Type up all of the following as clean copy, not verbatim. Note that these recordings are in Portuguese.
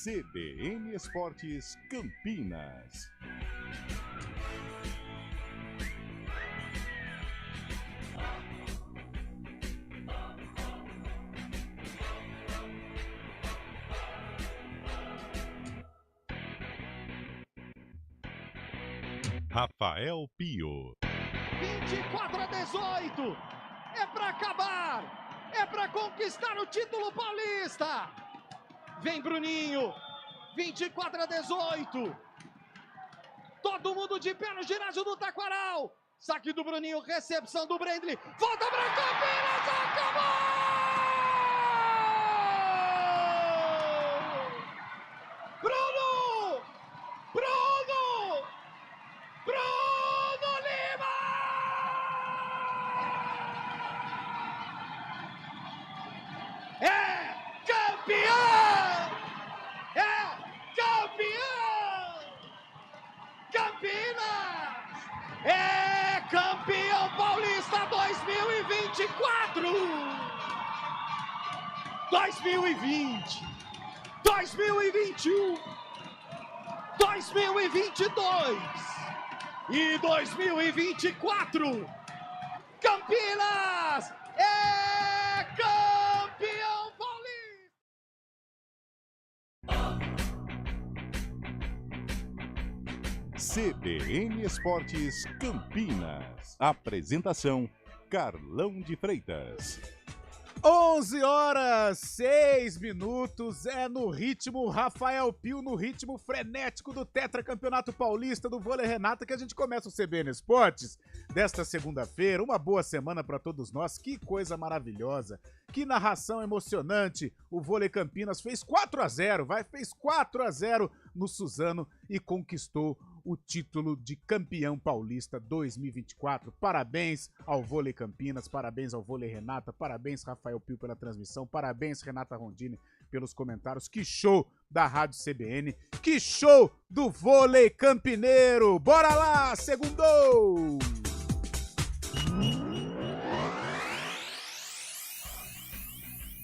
CBN Esportes Campinas. Rafael Pio. 24-18, é para acabar, é para conquistar o título paulista. Vem Bruninho, 24-18, todo mundo de pé no ginásio do Taquaral. Saque do Bruninho, recepção do Brendley, volta para Campinas, acabou! Bruno Lima! É campeão! É campeão! Campinas! É campeão paulista 2024! 2020, 2021, 2022 e 2024, Campinas é campeão paulista! CBN Esportes Campinas. Apresentação: Carlão de Freitas. 11h06, é no ritmo Rafael Pio, no ritmo frenético do tetracampeonato paulista do vôlei Renata, que a gente começa o CBN Esportes desta segunda-feira. Uma boa semana para todos nós, que coisa maravilhosa, que narração emocionante. O vôlei Campinas fez 4-0, fez 4-0 no Suzano e conquistou o título de campeão paulista 2024. Parabéns ao vôlei Campinas, parabéns ao vôlei Renata, parabéns Rafael Pio pela transmissão, parabéns Renata Rondini pelos comentários. Que show da Rádio CBN, que show do vôlei campineiro. Bora lá, segundou!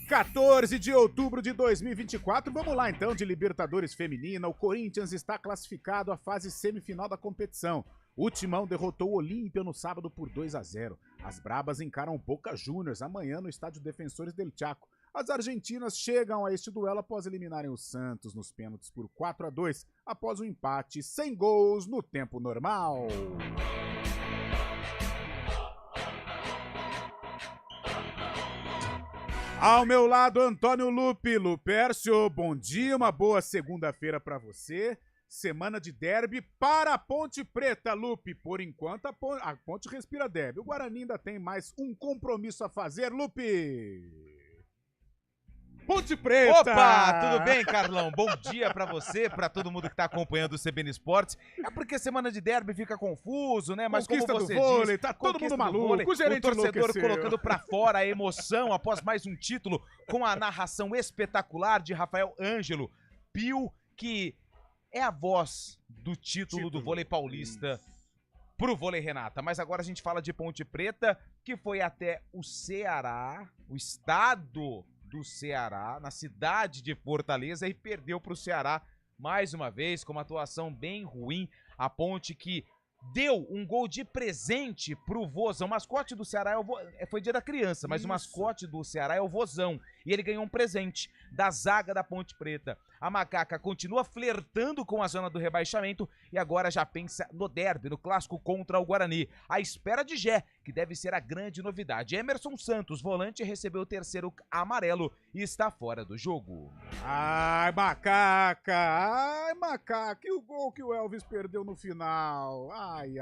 (14 de outubro de 2024, vamos lá então de Libertadores Feminina. O Corinthians está classificado à fase semifinal da competição. O Timão derrotou o Olímpia no sábado por 2-0. As Brabas encaram Boca Juniors amanhã no estádio Defensores del Chaco. As argentinas chegam a este duelo após eliminarem o Santos nos pênaltis por 4-2, após o empate sem gols no tempo normal. Ao meu lado, Antônio Lupércio, bom dia, uma boa segunda-feira para você. Semana de derby para a Ponte Preta, Lupe. Por enquanto, a Ponte respira derby. O Guarani ainda tem mais um compromisso a fazer, Lupe. Ponte Preta! Opa, tudo bem, Carlão? Bom dia pra você, pra todo mundo que tá acompanhando o CBN Esportes. É porque semana de derby fica confuso, né? Mas conquista como você do vôlei, diz, tá todo mundo maluco, o gerente torcedor enlouqueceu. colocando pra fora a emoção após mais um título com a narração espetacular de Rafael Ângelo Pio, que é a voz do título do vôlei paulista pro vôlei Renata. Mas agora a gente fala de Ponte Preta, que foi até o Ceará, o estado do Ceará, na cidade de Fortaleza, e perdeu para o Ceará mais uma vez, com uma atuação bem ruim. A Ponte que deu um gol de presente pro Vozão. O mascote do Ceará foi dia da criança, mas o mascote do Ceará é o Vozão. E ele ganhou um presente da zaga da Ponte Preta. A Macaca continua flertando com a zona do rebaixamento e agora já pensa no derby, no clássico contra o Guarani. À espera de Gé, que deve ser a grande novidade. Emerson Santos, volante, recebeu o terceiro amarelo e está fora do jogo. Ai, Macaca, e o gol que o Elvis perdeu no final? Ai,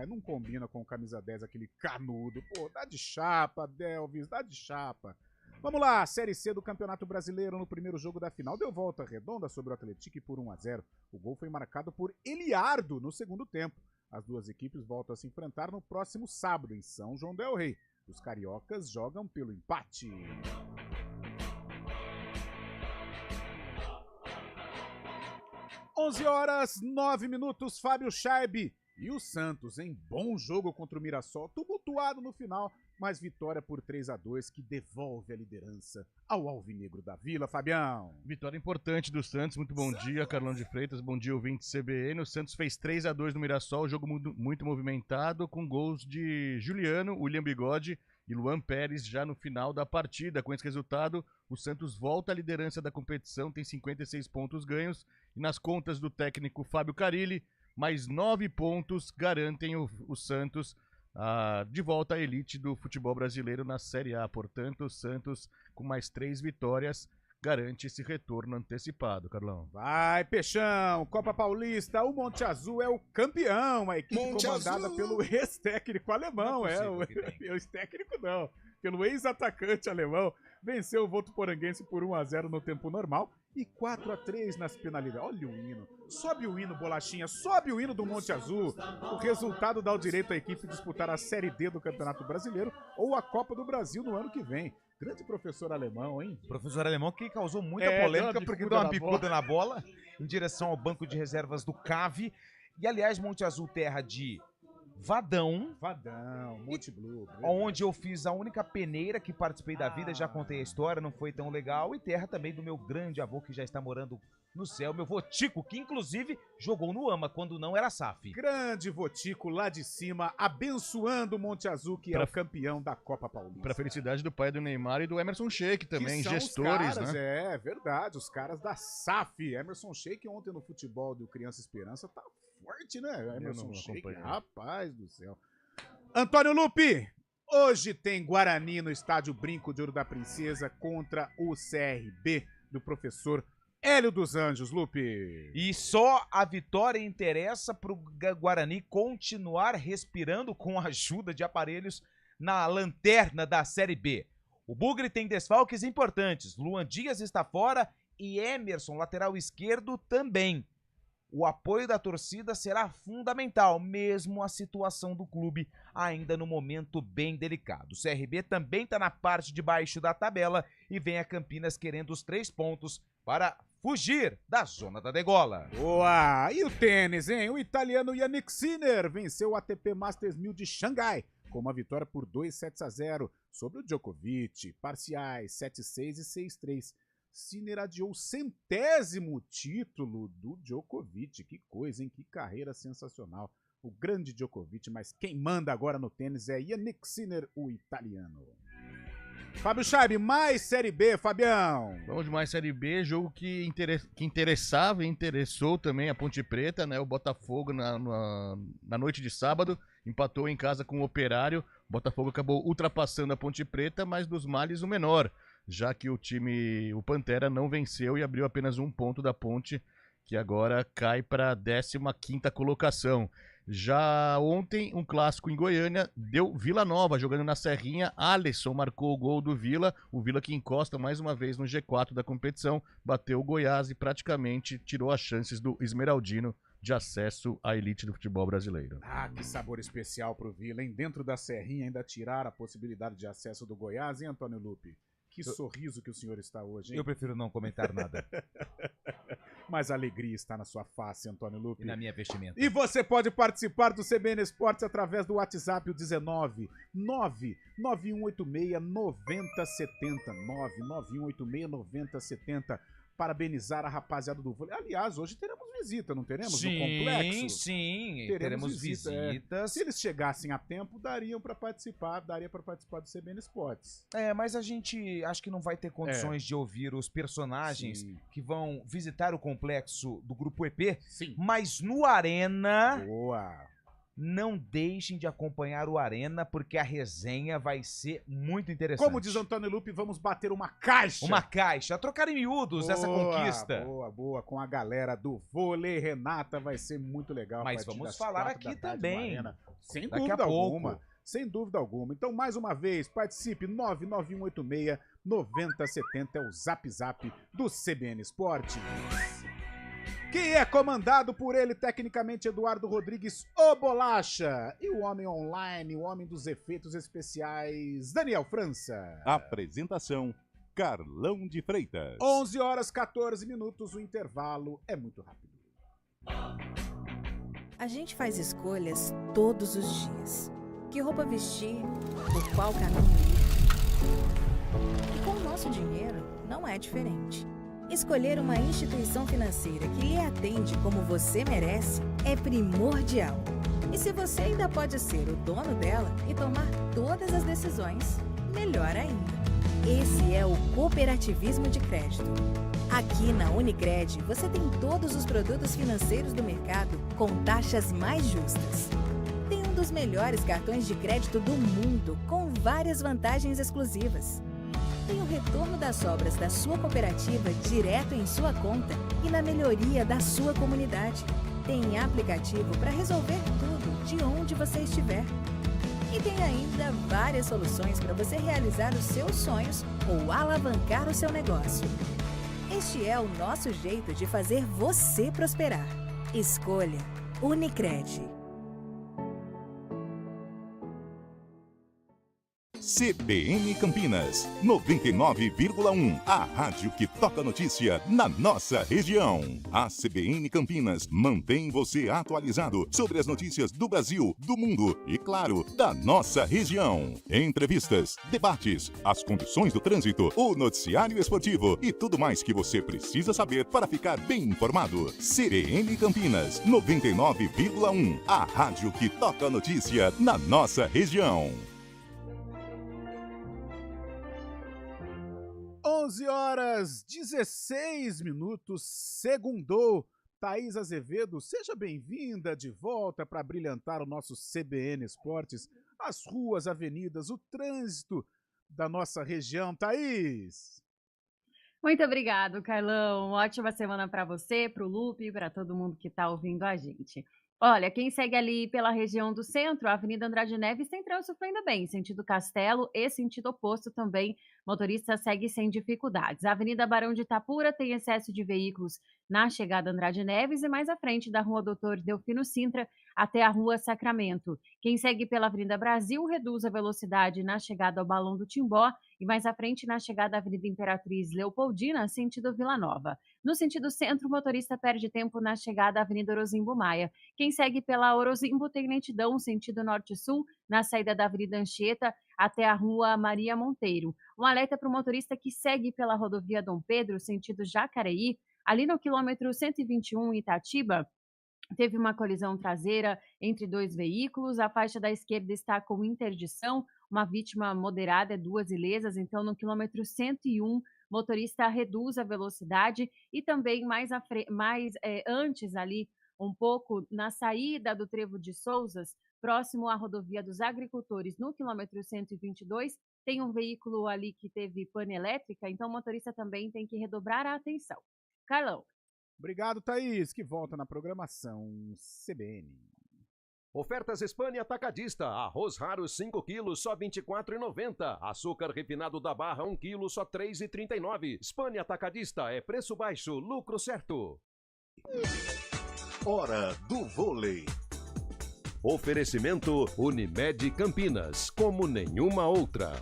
não combina com o camisa 10, aquele canudo. Pô, dá de chapa, Elvis, dá de chapa. Vamos lá, Série C do Campeonato Brasileiro. No primeiro jogo da final deu volta redonda sobre o Atlético por 1-0. O gol foi marcado por Eliardo no segundo tempo. As duas equipes voltam a se enfrentar no próximo sábado em São João del Rei. Os cariocas jogam pelo empate. (11h09), Fábio Scheibe. E o Santos, em bom jogo contra o Mirassol, tumultuado no final, mas vitória por 3-2 que devolve a liderança ao Alvinegro da Vila, Fabião. Vitória importante do Santos, muito bom dia, Carlão de Freitas, bom dia, ouvinte CBN. O Santos fez 3-2 no Mirassol, jogo muito movimentado, com gols de Juliano, William Bigode e Luan Pérez já no final da partida. Com esse resultado, o Santos volta à liderança da competição, tem 56 pontos ganhos, e nas contas do técnico Fábio Carille, mais 9 pontos garantem o Santos de volta à elite do futebol brasileiro na Série A. Portanto, o Santos, com mais 3 vitórias, garante esse retorno antecipado, Carlão. Vai, Peixão! Copa Paulista, o Monte Azul é o campeão, a equipe Monte comandada Azul. pelo ex-técnico alemão, o ex-técnico não, pelo ex-atacante alemão, venceu o Votuporanguense por 1-0 no tempo normal e 4-3 nas penalidades. Olha o hino, sobe o hino, Bolachinha, sobe o hino do Monte Azul. O resultado dá o direito à equipe disputar a Série D do Campeonato Brasileiro ou a Copa do Brasil no ano que vem. Grande professor alemão, hein? Professor alemão que causou muita Deu polêmica uma porque bicuda deu uma na bicuda na bola em direção ao banco de reservas do CAV. E, aliás, Monte Azul, terra de Vadão, Monte Blue. onde eu fiz a única peneira que participei da vida, já contei a história, não foi tão legal. E terra também do meu grande avô, que já está morando no céu, meu vô Tico, que inclusive jogou no AMA quando não era SAF. Grande Votico lá de cima, abençoando o Monte Azul, que é o campeão da Copa Paulista. Para felicidade do pai do Neymar e do Emerson Sheik também, que são gestores, os caras, né? É verdade, os caras da SAF. Emerson Sheik ontem no futebol do Criança Esperança tá forte, né? Emerson Sheik, rapaz do céu. Antônio Lupi, hoje tem Guarani no estádio Brinco de Ouro da Princesa contra o CRB do professor Hélio dos Anjos, Lupe. E só a vitória interessa para o Guarani continuar respirando com a ajuda de aparelhos na lanterna da Série B. O Bugre tem desfalques importantes. Luan Dias está fora e Emerson, lateral esquerdo, também. O apoio da torcida será fundamental, mesmo a situação do clube ainda no momento bem delicado. O CRB também está na parte de baixo da tabela e vem a Campinas querendo os 3 pontos para fugir da zona da degola. Boa! E o tênis, hein? O italiano Yannick Sinner venceu o ATP Masters 1000 de Xangai com uma vitória por 2-0 sobre o Djokovic, parciais 7-6 e 6-3. Sinner adiou o 100º título do Djokovic. Que coisa, hein? Que carreira sensacional. O grande Djokovic, mas quem manda agora no tênis é Yannick Sinner, o italiano. Fábio Chaib, mais Série B, Fabião. Vamos de mais Série B, jogo que interessava e interessou também a Ponte Preta, né? O Botafogo na noite de sábado empatou em casa com o Operário. O Botafogo acabou ultrapassando a Ponte Preta, mas dos males o menor, já que o Pantera não venceu e abriu apenas 1 ponto da Ponte, que agora cai para a 15ª colocação. Já ontem, um clássico em Goiânia, deu Vila Nova, jogando na Serrinha. Alisson marcou o gol do Vila, o Vila que encosta mais uma vez no G4 da competição, bateu o Goiás e praticamente tirou as chances do Esmeraldino de acesso à elite do futebol brasileiro. Ah, que sabor especial pro Vila, hein? Dentro da Serrinha ainda tirar a possibilidade de acesso do Goiás, hein, Antônio Lupe? Que sorriso que o senhor está hoje, hein? Eu prefiro não comentar nada. Mas a alegria está na sua face, Antônio Lupe. E na minha vestimenta. E você pode participar do CBN Esportes através do WhatsApp, o 19 99186 9070. 99186 9070. Parabenizar a rapaziada do vôlei. Aliás, hoje teremos visita, não teremos? Sim, no complexo? Sim, Teremos visitas. Se eles chegassem a tempo, daria para participar do CBN Esportes. Mas a gente acho que não vai ter condições de ouvir os personagens que vão visitar o complexo do Grupo EP. Sim. Mas no Arena... Boa! Não deixem de acompanhar o Arena, porque a resenha vai ser muito interessante. Como diz Antônio Lupe, vamos bater uma caixa. Uma caixa. Trocar em miúdos essa conquista. Boa. Com a galera do Vôlei Renata vai ser muito legal. Mas vamos falar aqui também. Sem dúvida alguma. Sem dúvida alguma. Então, mais uma vez, participe. 99186 9070 é o zap do CBN Esportes. Que é comandado por ele, tecnicamente, Eduardo Rodrigues, o Bolacha. E o homem online, o homem dos efeitos especiais, Daniel França. Apresentação, Carlão de Freitas. 11h14, o intervalo é muito rápido. A gente faz escolhas todos os dias. que roupa vestir, por qual caminho ir. E com o nosso dinheiro, não é diferente. Escolher uma instituição financeira que lhe atende como você merece é primordial. E se você ainda pode ser o dono dela e tomar todas as decisões, melhor ainda. Esse é o cooperativismo de crédito. Aqui na Unicred, você tem todos os produtos financeiros do mercado com taxas mais justas. Tem um dos melhores cartões de crédito do mundo, com várias vantagens exclusivas. Tem o retorno das sobras da sua cooperativa direto em sua conta e na melhoria da sua comunidade. Tem aplicativo para resolver tudo de onde você estiver. E tem ainda várias soluções para você realizar os seus sonhos ou alavancar o seu negócio. Este é o nosso jeito de fazer você prosperar. Escolha Unicred. CBN Campinas, 99,1. A rádio que toca notícia na nossa região. A CBN Campinas mantém você atualizado sobre as notícias do Brasil, do mundo e, claro, da nossa região. Entrevistas, debates, as condições do trânsito, o noticiário esportivo e tudo mais que você precisa saber para ficar bem informado. CBN Campinas, 99,1. A rádio que toca notícia na nossa região. 11h16, segundou. Thaís Azevedo, seja bem-vinda de volta para brilhantar o nosso CBN Esportes, as ruas, avenidas, o trânsito da nossa região. Thaís! Muito obrigado, Carlão. Ótima semana para você, para o Lupe e para todo mundo que está ouvindo a gente. Olha, quem segue ali pela região do centro, a Avenida Andrade Neves tem trânsito fluindo bem, sentido Castelo e sentido oposto também, motorista segue sem dificuldades. A Avenida Barão de Itapura tem excesso de veículos na chegada Andrade Neves e mais à frente da Rua Doutor Delfino Sintra até a Rua Sacramento. Quem segue pela Avenida Brasil reduz a velocidade na chegada ao Balão do Timbó e mais à frente na chegada à Avenida Imperatriz Leopoldina, sentido Vila Nova. No sentido centro, o motorista perde tempo na chegada à Avenida Orozimbo Maia. Quem segue pela Orozimbo tem lentidão, sentido norte-sul, na saída da Avenida Anchieta até a Rua Maria Monteiro. Um alerta para o motorista que segue pela rodovia Dom Pedro, sentido Jacareí, ali no quilômetro 121 em Itatiba. Teve uma colisão traseira entre dois veículos, a faixa da esquerda está com interdição, uma vítima moderada, 2 ilesas, então no quilômetro 101, motorista reduz a velocidade e também antes ali, um pouco na saída do Trevo de Souzas, próximo à rodovia dos agricultores, no quilômetro 122, tem um veículo ali que teve pane elétrica, então o motorista também tem que redobrar a atenção. Carlão. Obrigado, Thaís, que volta na programação CBN. Ofertas Spani Atacadista. Arroz raro 5 quilos, só R$ 24,90. Açúcar refinado da Barra 1 quilo, só R$ 3,39. Spani Atacadista é preço baixo, lucro certo. Hora do vôlei. Oferecimento Unimed Campinas, como nenhuma outra.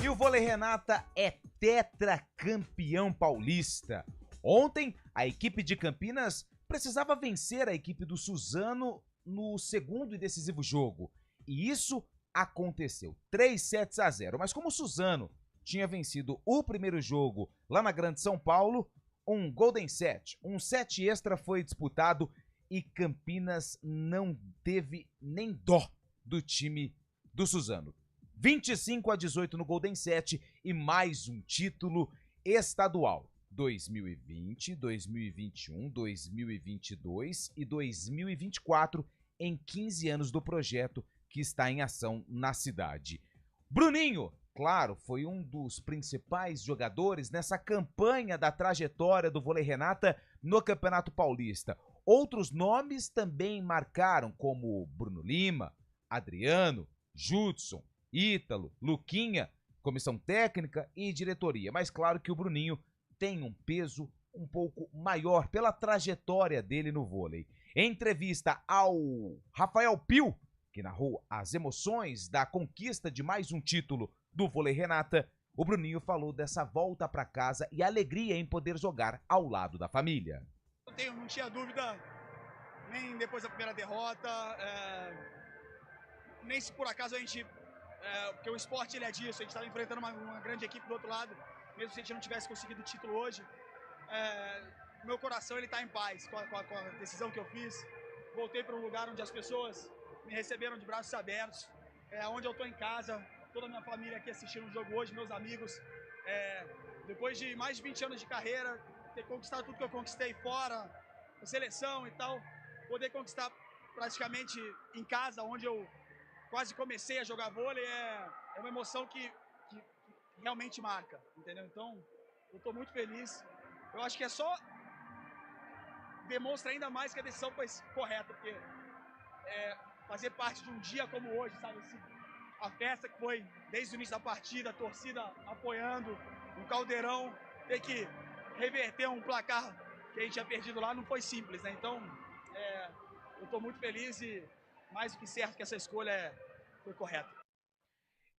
E o Vôlei Renata é tetracampeão paulista. Ontem, a equipe de Campinas precisava vencer a equipe do Suzano no segundo e decisivo jogo. E isso aconteceu, 3-0. Mas como o Suzano tinha vencido o primeiro jogo lá na Grande São Paulo, um Golden Set, um set extra foi disputado e Campinas não teve nem dó do time do Suzano. 25-18 no Golden Set e mais um título estadual. 2020, 2021, 2022 e 2024 em 15 anos do projeto que está em ação na cidade. Bruninho, claro, foi um dos principais jogadores nessa campanha da trajetória do Vôlei Renata no Campeonato Paulista. Outros nomes também marcaram, como Bruno Lima, Adriano, Judson, Ítalo, Luquinha, comissão técnica e diretoria. Mas claro que o Bruninho tem um peso um pouco maior pela trajetória dele no vôlei. Em entrevista ao Rafael Pio, que narrou as emoções da conquista de mais um título do Vôlei Renata, o Bruninho falou dessa volta para casa e alegria em poder jogar ao lado da família. Não tinha dúvida nem depois da primeira derrota, nem se por acaso a gente... porque o esporte ele é disso, a gente estava enfrentando uma grande equipe do outro lado, mesmo se a gente não tivesse conseguido o título hoje. Meu coração ele tá em paz com a decisão que eu fiz. Voltei para um lugar onde as pessoas me receberam de braços abertos, onde eu tô em casa, toda a minha família aqui assistindo o jogo hoje, meus amigos. Depois de mais de 20 anos de carreira, ter conquistado tudo que eu conquistei fora, a seleção e tal, poder conquistar praticamente em casa, onde eu quase comecei a jogar vôlei, é uma emoção que realmente marca, entendeu? Então, eu tô muito feliz. Eu acho que é só demonstra ainda mais que a decisão foi correta, porque fazer parte de um dia como hoje, sabe, assim, a festa que foi desde o início da partida, a torcida apoiando, um caldeirão, ter que reverter um placar que a gente tinha perdido lá não foi simples, né? Então, eu tô muito feliz e mais do que certo que essa escolha foi correta.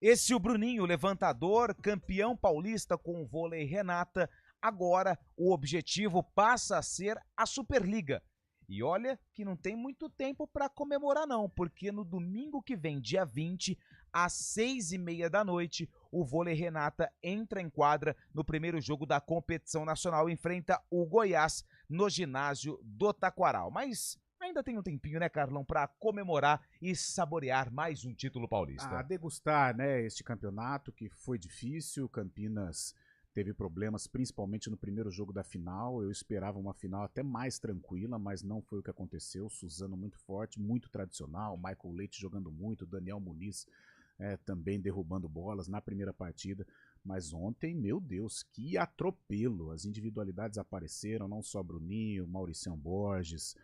Esse é o Bruninho, levantador, campeão paulista com o vôlei Renata. Agora o objetivo passa a ser a Superliga. E olha que não tem muito tempo para comemorar não, porque no domingo que vem, dia 20, às 6h30 da noite, o vôlei Renata entra em quadra no primeiro jogo da competição nacional e enfrenta o Goiás no ginásio do Taquaral. Mas ainda tem um tempinho, né, Carlão, para comemorar e saborear mais um título paulista. Degustar, né, este campeonato que foi difícil. Campinas teve problemas, principalmente no primeiro jogo da final. Eu esperava uma final até mais tranquila, mas não foi o que aconteceu. Suzano muito forte, muito tradicional, Michael Leite jogando muito, Daniel Muniz também derrubando bolas na primeira partida. Mas ontem, meu Deus, que atropelo. As individualidades apareceram, não só Bruninho, Mauricião Borges,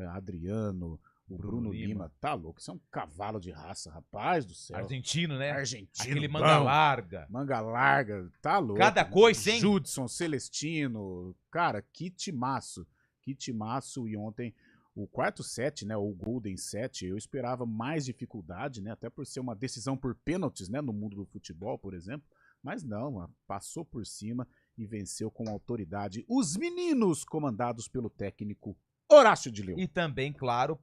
Adriano, o Bruno Lima. Tá louco, isso é um cavalo de raça, rapaz do céu. Argentino, né? Argentino. Aquele manga larga. Manga larga, tá louco. Cada coisa, hein? Judson, Celestino, cara, que timaço. Que timaço. E ontem, o quarto set, né, o Golden Set, eu esperava mais dificuldade, né, até por ser uma decisão por pênaltis, né, no mundo do futebol, por exemplo. Mas não, passou por cima e venceu com autoridade os meninos comandados pelo técnico Horácio de Leão. E também, claro,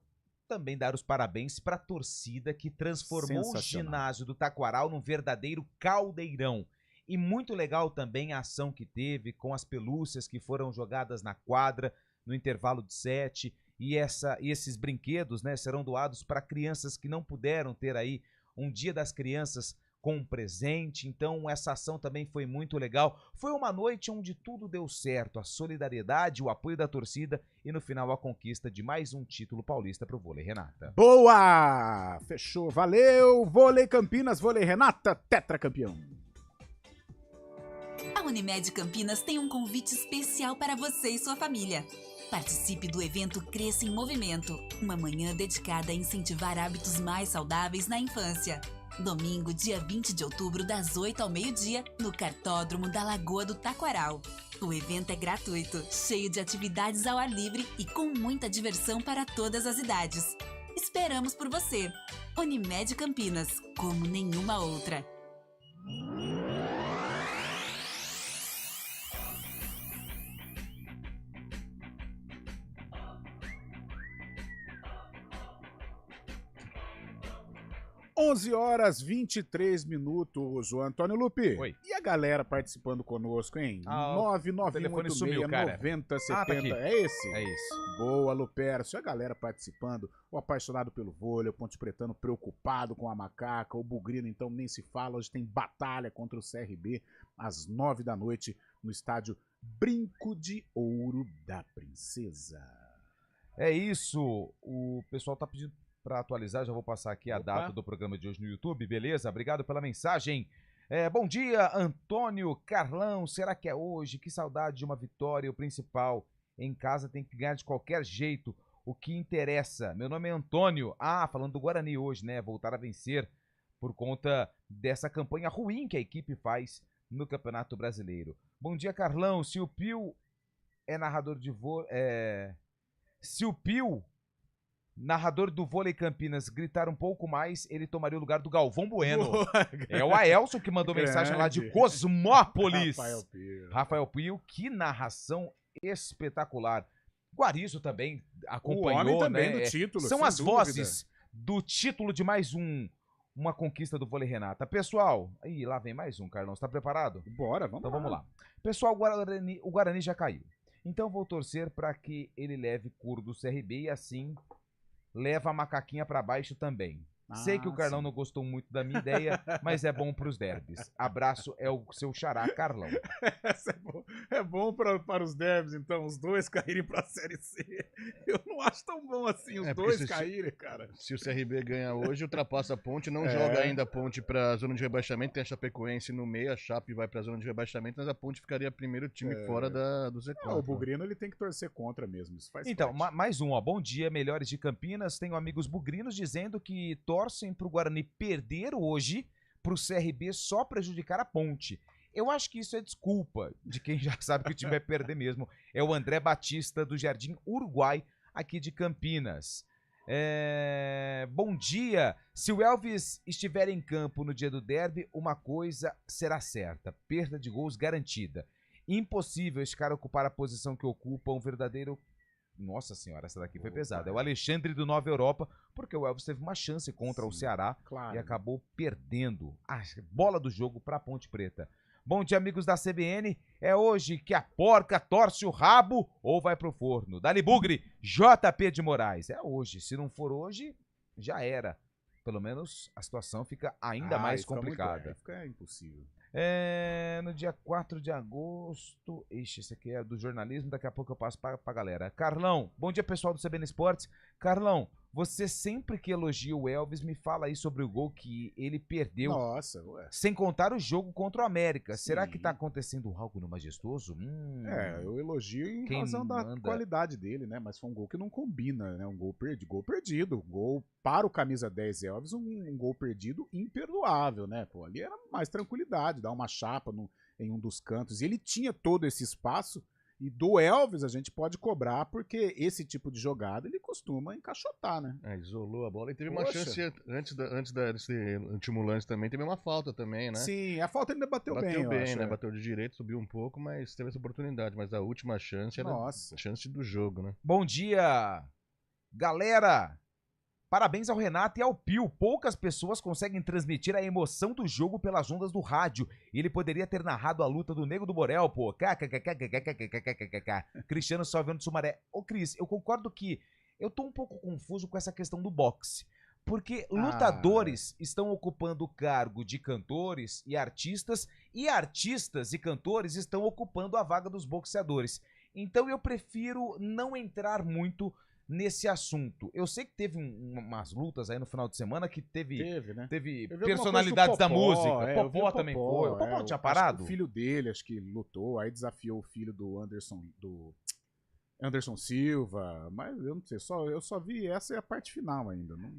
também dar os parabéns para a torcida que transformou o ginásio do Taquaral num verdadeiro caldeirão. E muito legal também a ação que teve com as pelúcias que foram jogadas na quadra no intervalo de set. E esses brinquedos, né, serão doados para crianças que não puderam ter aí um Dia das Crianças com um presente. Então essa ação também foi muito legal. Foi uma noite onde tudo deu certo, a solidariedade, o apoio da torcida e no final a conquista de mais um título paulista para o vôlei Renata. Boa! Fechou, valeu! Vôlei Campinas, vôlei Renata, tetracampeão. A Unimed Campinas tem um convite especial para você e sua família. Participe do evento Cresça em Movimento, uma manhã dedicada a incentivar hábitos mais saudáveis na infância. Domingo, dia 20 de outubro, das 8 ao meio-dia, no Cartódromo da Lagoa do Taquaral. O evento é gratuito, cheio de atividades ao ar livre e com muita diversão para todas as idades. Esperamos por você. Unimed Campinas, como nenhuma outra. 11h23, o Antônio Lupi. Oi. E a galera participando conosco, hein? 99186-9070. É esse? É isso. Boa, Lupércio. A galera participando. O apaixonado pelo vôlei, o Ponte Pretano preocupado com a macaca. O Bugrino, então, nem se fala. Hoje tem batalha contra o CRB às 9 da noite no estádio Brinco de Ouro da Princesa. É isso. O pessoal tá pedindo para atualizar, já vou passar aqui a data do programa de hoje no YouTube, beleza? Obrigado pela mensagem. Bom dia, Antônio, Carlão, será que é hoje? Que saudade de uma vitória, o principal. Em casa tem que ganhar de qualquer jeito, o que interessa. Meu nome é Antônio. Falando do Guarani hoje, né? Voltar a vencer por conta dessa campanha ruim que a equipe faz no Campeonato Brasileiro. Bom dia, Carlão. Se o Pio é narrador de vôlei... Se o Pio, narrador do Vôlei Campinas, gritar um pouco mais, ele tomaria o lugar do Galvão Bueno. É o Aelson que mandou mensagem lá de Cosmópolis. Rafael Pio. Rafael Pio, que narração espetacular. Guarizo também acompanhou, o homem também né? do título, São sem as dúvida. vozes do título de mais uma conquista do vôlei Renata. Pessoal, aí lá vem mais um, Carlão. Você tá preparado? Bora, vamos Então lá. vamos lá. Pessoal, o Guarani já caiu. Então vou torcer para que ele leve couro do CRB e assim leva a macaquinha para baixo também. Sei que o Carlão sim. não gostou muito da minha ideia, mas é bom pros derbys. Abraço, é o seu xará, Carlão. Essa é bom para os derbys, então, os dois caírem pra Série C. Eu não acho tão bom assim, os É, dois porque caírem, cara. Se o CRB ganha hoje, ultrapassa a Ponte, não É. joga ainda a Ponte pra zona de rebaixamento, tem a Chapecoense no meio, a Chape vai pra zona de rebaixamento, mas a Ponte ficaria primeiro time fora do Z4. Ah, o Bugrino ele tem que torcer contra mesmo, isso faz Então, parte. mais um, ó. Bom dia, melhores de Campinas. Tenho amigos bugrinos dizendo que torcem pro Guarani perder hoje, pro CRB só prejudicar a Ponte. Eu acho que isso é desculpa de quem já sabe que o time vai perder mesmo. É o André Batista, do Jardim Uruguai, aqui de Campinas. Bom dia. Se o Elvis estiver em campo no dia do derby, uma coisa será certa: perda de gols garantida. Impossível esse cara ocupar a posição que ocupa um verdadeiro... Nossa senhora, essa daqui foi pesada. É o Alexandre do Nova Europa, porque o Elvis teve uma chance contra o Ceará Claro. e acabou perdendo a bola do jogo para a Ponte Preta. Bom dia, amigos da CBN. É hoje que a porca torce o rabo ou vai pro forno. Dali Bugre, JP de Moraes. É hoje. Se não for hoje, já era. Pelo menos a situação fica ainda mais fica muito- complicada. fica impossível. No dia 4 de agosto. Ixi, esse aqui é do jornalismo. Daqui a pouco eu passo pra galera. Carlão, bom dia, pessoal do CBN Esportes. Carlão, você sempre que elogia o Elvis, me fala aí sobre o gol que ele perdeu. Nossa, ué. Sem contar o jogo contra o América. Será Sim. que tá acontecendo algo no Majestoso? Eu elogio em Quem razão da manda? qualidade dele, né? Mas foi um gol que não combina, né? Um gol perdido. Gol para o camisa 10 Elvis, um gol perdido imperdoável, né? Pô, ali era mais tranquilidade, dar uma chapa em um dos cantos. E ele tinha todo esse espaço. E do Elvis a gente pode cobrar, porque esse tipo de jogada ele costuma encaixotar, né? Isolou a bola e teve uma Poxa. chance antes desse último lance também, teve uma falta também, né? Sim, a falta ainda bateu bem, eu acho, né? é. Bateu de direito, subiu um pouco, mas teve essa oportunidade. Mas a última chance era Nossa. a chance do jogo, né? Bom dia, galera! Parabéns ao Renato e ao Pio. Poucas pessoas conseguem transmitir a emoção do jogo pelas ondas do rádio. Ele poderia ter narrado a luta do Nego do Borel, pô. Cristiano Salviano de Sumaré. Ô, Cris, eu concordo que eu tô um pouco confuso com essa questão do boxe. Porque lutadores estão ocupando o cargo de cantores e artistas e cantores estão ocupando a vaga dos boxeadores. Então eu prefiro não entrar muito nesse assunto. Eu sei que teve umas lutas aí no final de semana que teve né? teve Eu vi alguma personalidades coisa da do música. eu vi o Popó também foi. O Popó não tinha parado? O filho dele, acho que lutou, aí desafiou o filho do Anderson Silva, mas eu não sei, eu só vi essa e a parte final ainda. Não...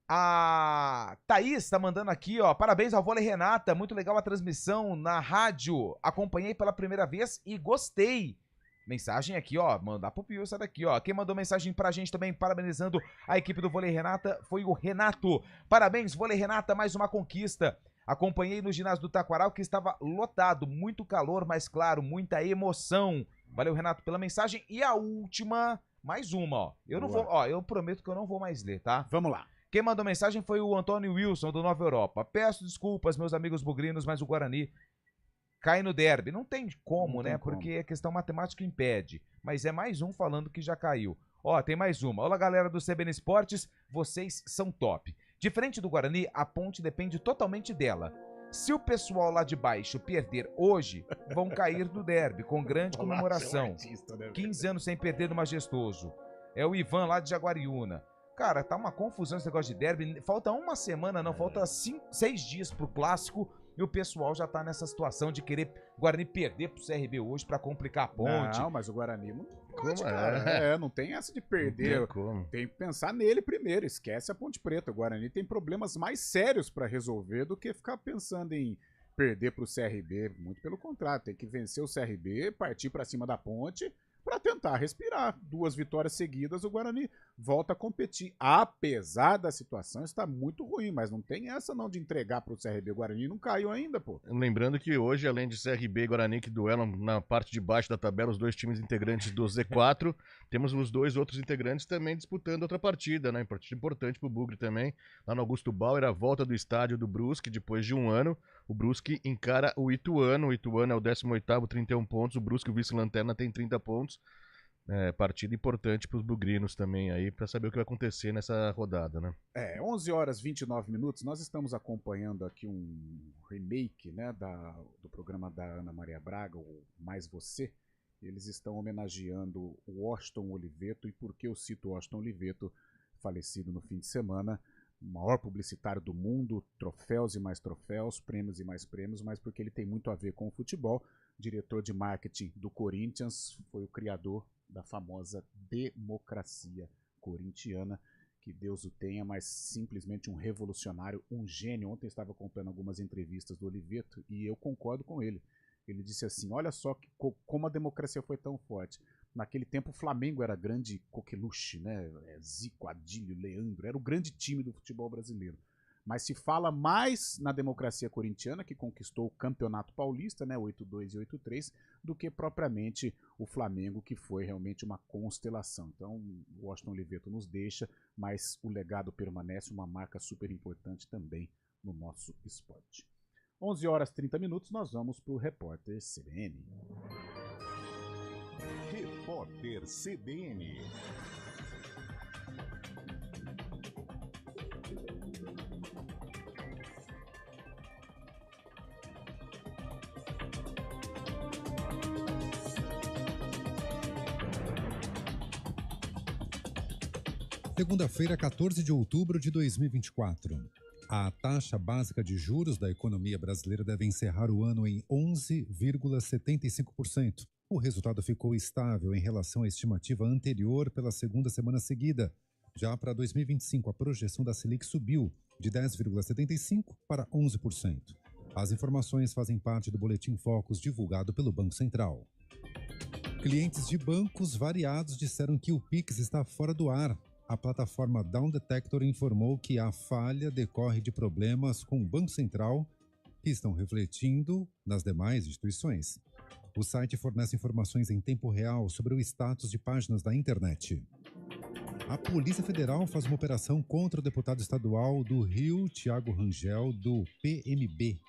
A Thaís tá mandando aqui, ó. Parabéns ao Vôlei Renata. Muito legal a transmissão na rádio. Acompanhei pela primeira vez e gostei. Mensagem aqui, ó. Mandar pro Pio essa daqui, ó. Quem mandou mensagem pra gente também, parabenizando a equipe do Vôlei Renata, foi o Renato. Parabéns, Vôlei Renata, mais uma conquista. Acompanhei no ginásio do Taquaral, que estava lotado. Muito calor, mas claro, muita emoção. Valeu, Renato, pela mensagem. E a última, mais uma, ó. Eu não vou, ó, eu prometo que eu não vou mais ler, tá? Vamos lá. Quem mandou mensagem foi o Antônio Wilson, do Nova Europa. Peço desculpas, meus amigos bugrinos, mas o Guarani cai no derby. Não tem como, Não né? tem como. Porque a questão matemática impede. Mas é mais um falando que já caiu. Ó, tem mais uma. Olá, galera do CBN Esportes. Vocês são top. Diferente do Guarani, a Ponte depende totalmente dela. Se o pessoal lá de baixo perder hoje, vão cair no derby, com grande comemoração. 15 anos sem perder no Majestoso. É o Ivan lá de Jaguariúna. Cara, tá uma confusão esse negócio de derby. Falta uma semana, não, falta 6 dias pro clássico e o pessoal já tá nessa situação de querer Guarani perder pro CRB hoje pra complicar a Ponte. Não, mas o Guarani não pode, Como cara. Não tem essa de perder. Não tem como. Tem que pensar nele primeiro, esquece a Ponte Preta. O Guarani tem problemas mais sérios pra resolver do que ficar pensando em perder pro CRB. Muito pelo contrário, tem que vencer o CRB, partir pra cima da Ponte para tentar respirar. 2 vitórias seguidas, o Guarani volta a competir. Apesar da situação estar muito ruim, mas não tem essa não de entregar pro CRB. O Guarani não caiu ainda, pô. Lembrando que hoje, além de CRB e Guarani que duelam na parte de baixo da tabela, os 2 times integrantes do Z4, temos os 2 outros integrantes também disputando outra partida, né? Partida importante pro Bugre também. Lá no Augusto Bauer, a volta do estádio do Brusque, depois de um ano. O Brusque encara o Ituano. O Ituano é o 18º, 31 pontos. O Brusque, o vice-lanterna, tem 30 pontos. Partida importante para os bugrinos também aí, para saber o que vai acontecer nessa rodada, né? 11 horas e 29 minutos, nós estamos acompanhando aqui um remake, né, do programa da Ana Maria Braga, o Mais Você. Eles estão homenageando o Washington Oliveto. E por que eu cito o Washington Oliveto, falecido no fim de semana, o maior publicitário do mundo, troféus e mais troféus, prêmios e mais prêmios, mas porque ele tem muito a ver com o futebol. Diretor de marketing do Corinthians, foi o criador da famosa democracia corintiana, que Deus o tenha, mas simplesmente um revolucionário, um gênio. Ontem eu estava acompanhando algumas entrevistas do Oliveto e eu concordo com ele. Ele disse assim, olha só como a democracia foi tão forte. Naquele tempo o Flamengo era grande coqueluche, né? Zico, Adílio, Leandro, era o grande time do futebol brasileiro. Mas se fala mais na democracia corintiana, que conquistou o Campeonato Paulista, né, 8-2 e 8-3, do que propriamente o Flamengo, que foi realmente uma constelação. Então, o Washington Oliveto nos deixa, mas o legado permanece, uma marca super importante também no nosso esporte. 11 horas e 30 minutos, nós vamos para o Repórter CBN. Repórter CBN. Segunda-feira, 14 de outubro de 2024. A taxa básica de juros da economia brasileira deve encerrar o ano em 11,75%. O resultado ficou estável em relação à estimativa anterior pela segunda semana seguida. Já para 2025, a projeção da Selic subiu de 10,75% para 11%. As informações fazem parte do Boletim Focus divulgado pelo Banco Central. Clientes de bancos variados disseram que o Pix está fora do ar. A plataforma Down Detector informou que a falha decorre de problemas com o Banco Central que estão refletindo nas demais instituições. O site fornece informações em tempo real sobre o status de páginas da internet. A Polícia Federal faz uma operação contra o deputado estadual do Rio, Thiago Rangel, do PMB.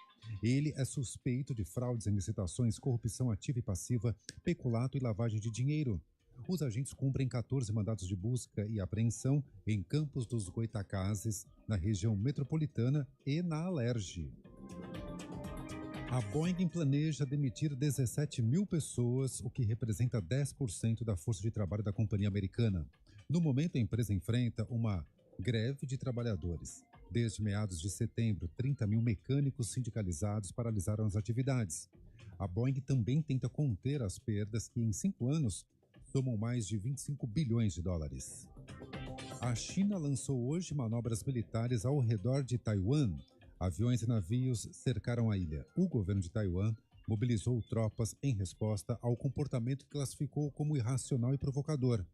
Ele é suspeito de fraudes em licitações, corrupção ativa e passiva, peculato e lavagem de dinheiro. Os agentes cumprem 14 mandatos de busca e apreensão em Campos dos Goitacazes, na região metropolitana e na Alerj. A Boeing planeja demitir 17 mil pessoas, o que representa 10% da força de trabalho da companhia americana. No momento, a empresa enfrenta uma greve de trabalhadores. Desde meados de setembro, 30 mil mecânicos sindicalizados paralisaram as atividades. A Boeing também tenta conter as perdas que, em 5 anos, somam mais de 25 bilhões de dólares. A China lançou hoje manobras militares ao redor de Taiwan. Aviões e navios cercaram a ilha. O governo de Taiwan mobilizou tropas em resposta ao comportamento que classificou como irracional e provocador.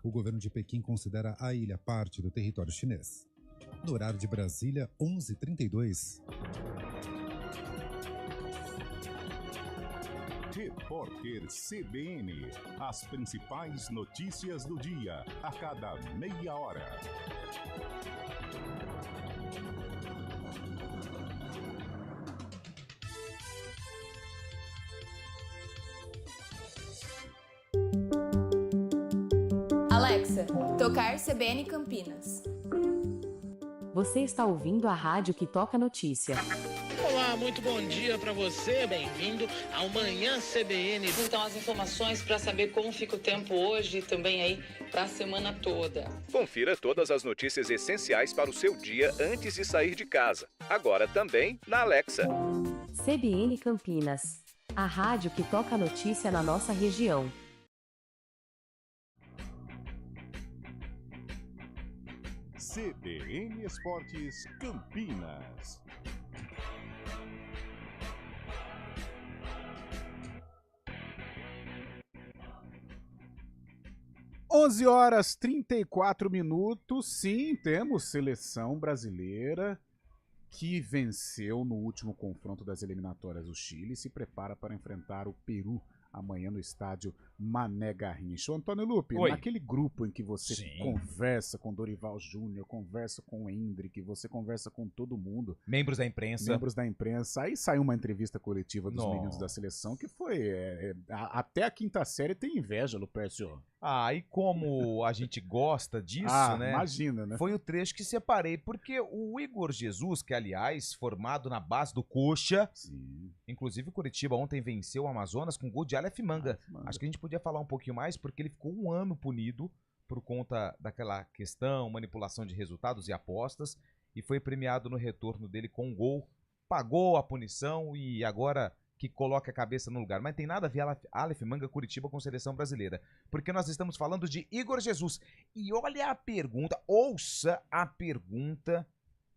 O governo de Pequim considera a ilha parte do território chinês. No horário de Brasília, 11h32. Repórter CBN. As principais notícias do dia, a cada meia hora. Alexa, tocar CBN Campinas. Você está ouvindo a rádio que toca notícia. Olá, muito bom dia para você, bem-vindo ao Manhã CBN. Então, as informações para saber como fica o tempo hoje e também aí para a semana toda. Confira todas as notícias essenciais para o seu dia antes de sair de casa. Agora também na Alexa. CBN Campinas, a rádio que toca notícia na nossa região. CBN Esportes Campinas. 11 horas 34 minutos. Sim, temos seleção brasileira que venceu no último confronto das eliminatórias o Chile e se prepara para enfrentar o Peru amanhã no estádio Mané Garrincha. Ô, Antônio Lupe, naquele grupo em que você conversa com Dorival Júnior, conversa com o Hendrick, você conversa com todo mundo. Membros da imprensa. Aí saiu uma entrevista coletiva dos meninos da seleção que foi... até a quinta série tem inveja, Lupercio. E como a gente gosta disso, né? Imagina, né? Foi o trecho que separei, porque o Igor Jesus, que aliás, formado na base do Coxa, inclusive o Curitiba ontem venceu o Amazonas com gol de Aleph Manga. Acho que a gente podia falar um pouquinho mais, porque ele ficou um ano punido por conta daquela questão, manipulação de resultados e apostas, e foi premiado no retorno dele com um gol, pagou a punição e agora que coloca a cabeça no lugar. Mas tem nada a ver Aleph Manga Curitiba com seleção brasileira, porque nós estamos falando de Igor Jesus. E olha a pergunta, ouça a pergunta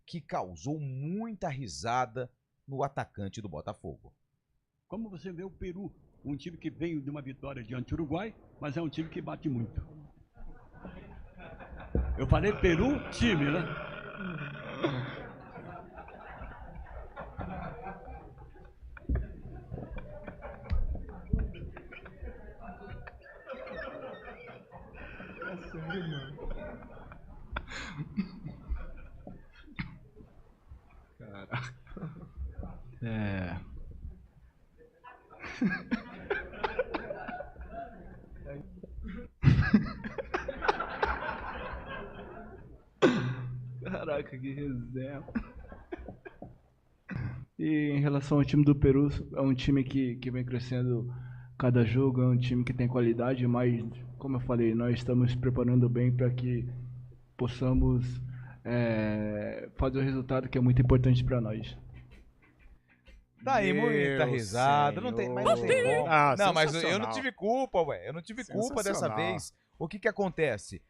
que causou muita risada no atacante do Botafogo. Como você vê o Peru, um time que veio de uma vitória diante do Uruguai, mas é um time que bate muito. Eu falei Peru, time, né? Caraca. Caraca, que resenha. E em relação ao time do Peru, é um time que vem crescendo cada jogo, é um time que tem qualidade, mas, como eu falei, nós estamos nos preparando bem para que possamos fazer o resultado que é muito importante para nós. Tá aí, muita risada, mas não tem como. Não, mas eu não tive culpa, ué. Eu não tive culpa dessa vez. O que acontece?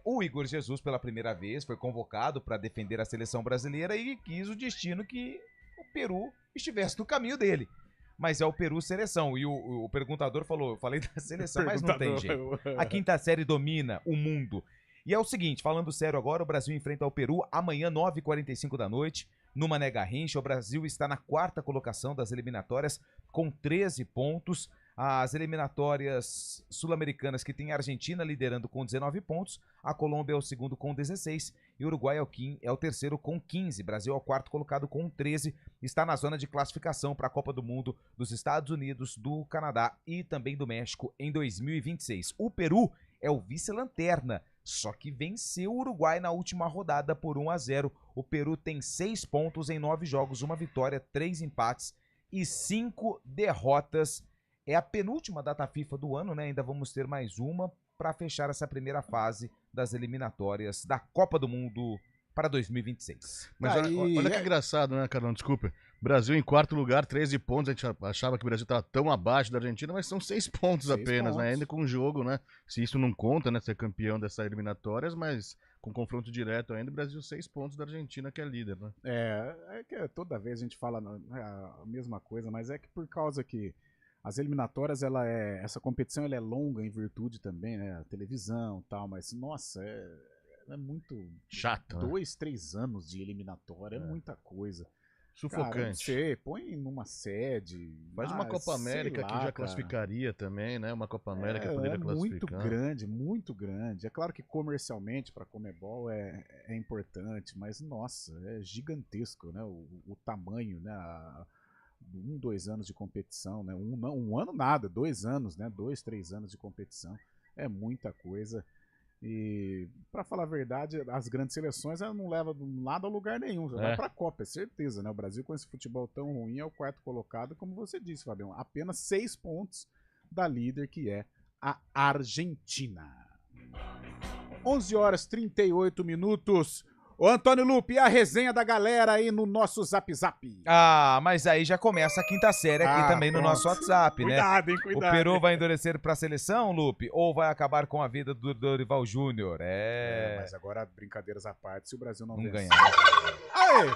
O Igor Jesus, pela primeira vez, foi convocado para defender a seleção brasileira e quis o destino que o Peru estivesse no caminho dele. Mas é o Peru seleção. E o perguntador falou, eu falei da seleção, mas não tem jeito. A quinta série domina o mundo. E é o seguinte, falando sério agora, o Brasil enfrenta o Peru amanhã, 9h45 da noite, no Mané Garrincha. O Brasil está na 4ª colocação das eliminatórias com 13 pontos. As eliminatórias sul-americanas que tem a Argentina liderando com 19 pontos, a Colômbia é o segundo com 16 e o Uruguai é o terceiro com 15. Brasil é o 4º colocado com 13, está na zona de classificação para a Copa do Mundo dos Estados Unidos, do Canadá e também do México em 2026. O Peru é o vice-lanterna, só que venceu o Uruguai na última rodada por 1-0. O Peru tem 6 pontos em 9 jogos, 1 vitória, 3 empates e 5 derrotas. É a penúltima data FIFA do ano, né? Ainda vamos ter mais uma para fechar essa primeira fase das eliminatórias da Copa do Mundo para 2026. Mas olha que engraçado, né, Carlão? Desculpa. Brasil em 4º lugar, 13 pontos. A gente achava que o Brasil estava tão abaixo da Argentina, mas são 6 pontos apenas, né? Ainda com o jogo, né? Se isso não conta, né? Ser campeão dessas eliminatórias, mas com confronto direto ainda, o Brasil 6 pontos da Argentina, que é líder, né? É que toda vez a gente fala a mesma coisa, mas é que por causa que as eliminatórias, essa competição ela é longa em virtude também, né? A televisão e tal, mas, nossa, é muito chato. 2, 3 anos de eliminatória, é muita coisa. Sufocante. Cara, você põe numa sede. Faz uma Copa América que já classificaria também, né? Uma Copa América poderia classificar. Muito grande. É claro que comercialmente para Conmebol é importante, mas, nossa, é gigantesco, né? O tamanho, né? 1, 2 anos de competição, né? Um ano nada, 2 anos, né? 2, 3 anos de competição. É muita coisa. E, pra falar a verdade, as grandes seleções não levam nada a lugar nenhum. Vai pra Copa, é certeza, né? O Brasil, com esse futebol tão ruim, é o 4º colocado, como você disse, Fabião. Apenas 6 pontos da líder, que é a Argentina. 11h38. Ô, Antônio Lupe, e a resenha da galera aí no nosso Zap Zap? Mas aí já começa a quinta série aqui também no nosso WhatsApp, né? Cuidado, hein, cuidado. O Peru vai endurecer pra seleção, Lupe, ou vai acabar com a vida do Dorival Júnior? Mas agora, brincadeiras à parte, se o Brasil não ganhar. Aê!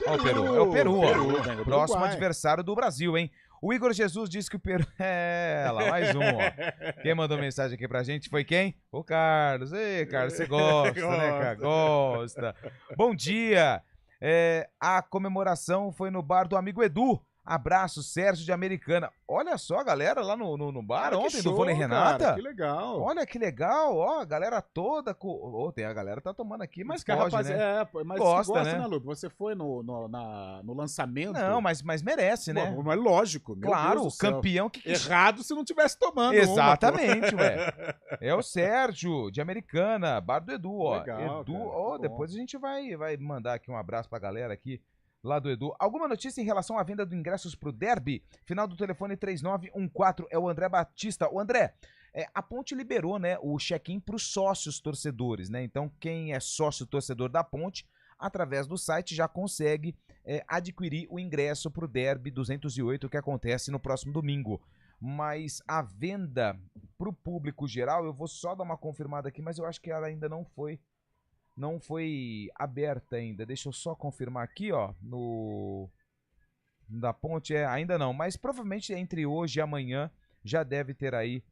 Ó, o Peru, é o Peru, ó. Próximo adversário do Brasil, hein? O Igor Jesus disse que o Peru... lá, mais um, ó. Quem mandou mensagem aqui pra gente foi quem? O Carlos. Ei, Carlos, você gosta, né, cara? Gosta. Bom dia. A comemoração foi no bar do amigo Edu. Abraço, Sérgio de Americana. Olha só a galera lá no bar ontem do Vôlei Renata. Cara, que legal. Olha que legal, ó, a galera toda. Tem a galera tá tomando aqui, mas pode, né? Mas gosta, né, Lupe? Você foi no lançamento? Não, mas merece, né? Mas lógico, meu claro, Deus do céu. campeão que... Errado se não tivesse tomando. Exatamente, ué. É o Sérgio, de Americana, bar do Edu, ó. Legal, Edu, cara, ó, depois a gente vai mandar aqui um abraço pra galera aqui. Lá do Edu. Alguma notícia em relação à venda de ingressos pro derby? Final do telefone 3914 é o André Batista. O André, a Ponte liberou, né, o check-in pros sócios torcedores, né? Então quem é sócio torcedor da Ponte, através do site já consegue adquirir o ingresso pro derby 208 que acontece no próximo domingo. Mas a venda pro público geral, eu vou só dar uma confirmada aqui, mas eu acho que ela ainda não foi aberta ainda. Deixa eu só confirmar aqui, ó, da Ponte, ainda não, mas provavelmente entre hoje e amanhã já deve ter aí